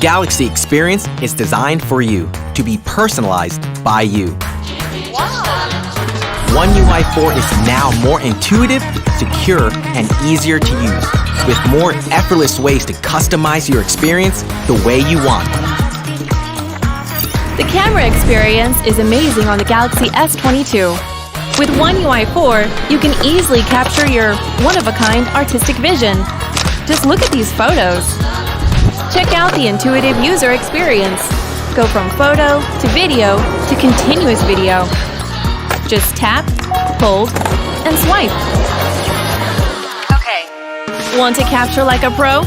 Galaxy experience is designed for you to be personalized by you. One UI 4 is now more intuitive, secure, and easier to use, with more effortless ways to customize your experience the way you want. The camera experience is amazing on the Galaxy S22. With One UI 4, you can easily capture your one-of-a-kind artistic vision. Just look at these photos. Check out the intuitive user experience. Go from photo to video to continuous video. Just tap, hold, and swipe. Okay. Want to capture like a pro?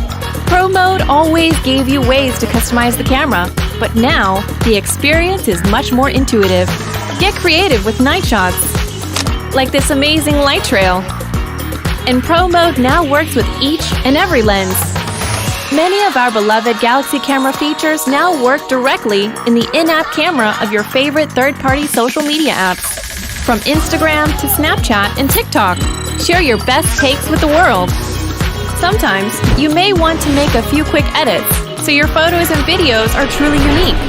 Pro mode always gave you ways to customize the camera, but now the experience is much more intuitive. Get creative with night shots, like this amazing light trail. And Pro mode now works with each and every lens. Many of our beloved Galaxy camera features now work directly in the in-app camera of your favorite third-party social media apps. From Instagram to Snapchat and TikTok, share your best takes with the world. Sometimes, you may want to make a few quick edits, so your photos and videos are truly unique.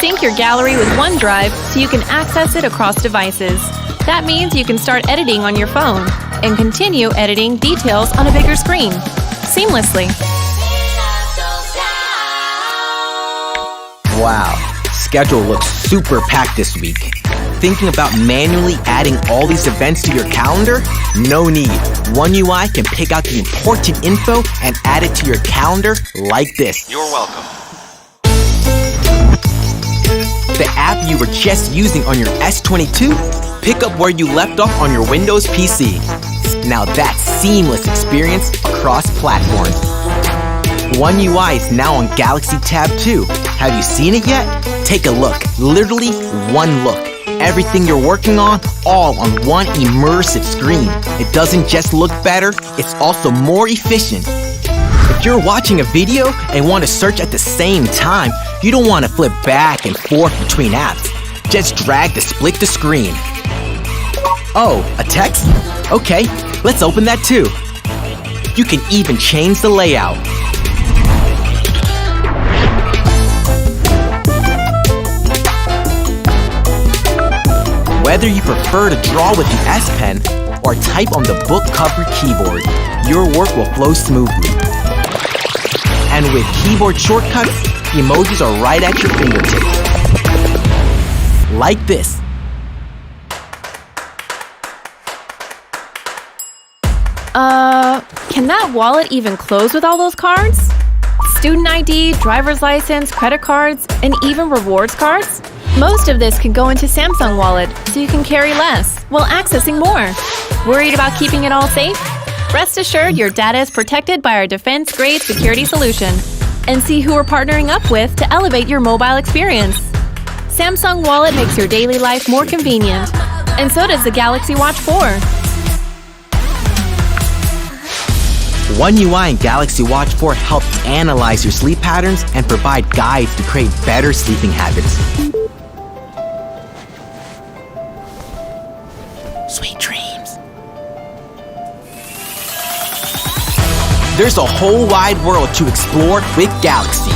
Sync your gallery with OneDrive so you can access it across devices. That means you can start editing on your phone and continue editing details on a bigger screen, seamlessly. Wow, schedule looks super packed this week. Thinking about manually adding all these events to your calendar? No need. One UI can pick out the important info and add it to your calendar like this. You're welcome. The app you were just using on your S22? Pick up where you left off on your Windows PC. Now that's seamless experience across platforms. One UI is now on Galaxy Tab 2. Have you seen it yet? Take a look. Literally one look. Everything you're working on, all on one immersive screen. It doesn't just look better, it's also more efficient. If you're watching a video and want to search at the same time, you don't want to flip back and forth between apps. Just drag to split the screen. Oh, a text? Okay, let's open that too. You can even change the layout. Whether you prefer to draw with the S Pen or type on the book cover keyboard, your work will flow smoothly. And with keyboard shortcuts, emojis are right at your fingertips. Like this. Can that wallet even close with all those cards? Student ID, driver's license, credit cards, and even rewards cards? Most of this can go into Samsung Wallet, so you can carry less while accessing more. Worried about keeping it all safe? Rest assured your data is protected by our defense-grade security solution. And see who we're partnering up with to elevate your mobile experience. Samsung Wallet makes your daily life more convenient, and so does the Galaxy Watch4. One UI and Galaxy Watch4 help analyze your sleep patterns and provide guides to create better sleeping habits. Sweet dreams. There's a whole wide world to explore with Galaxy.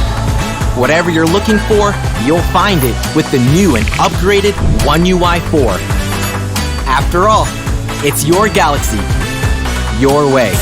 Whatever you're looking for, you'll find it with the new and upgraded One UI 4. After all, it's your Galaxy, your way.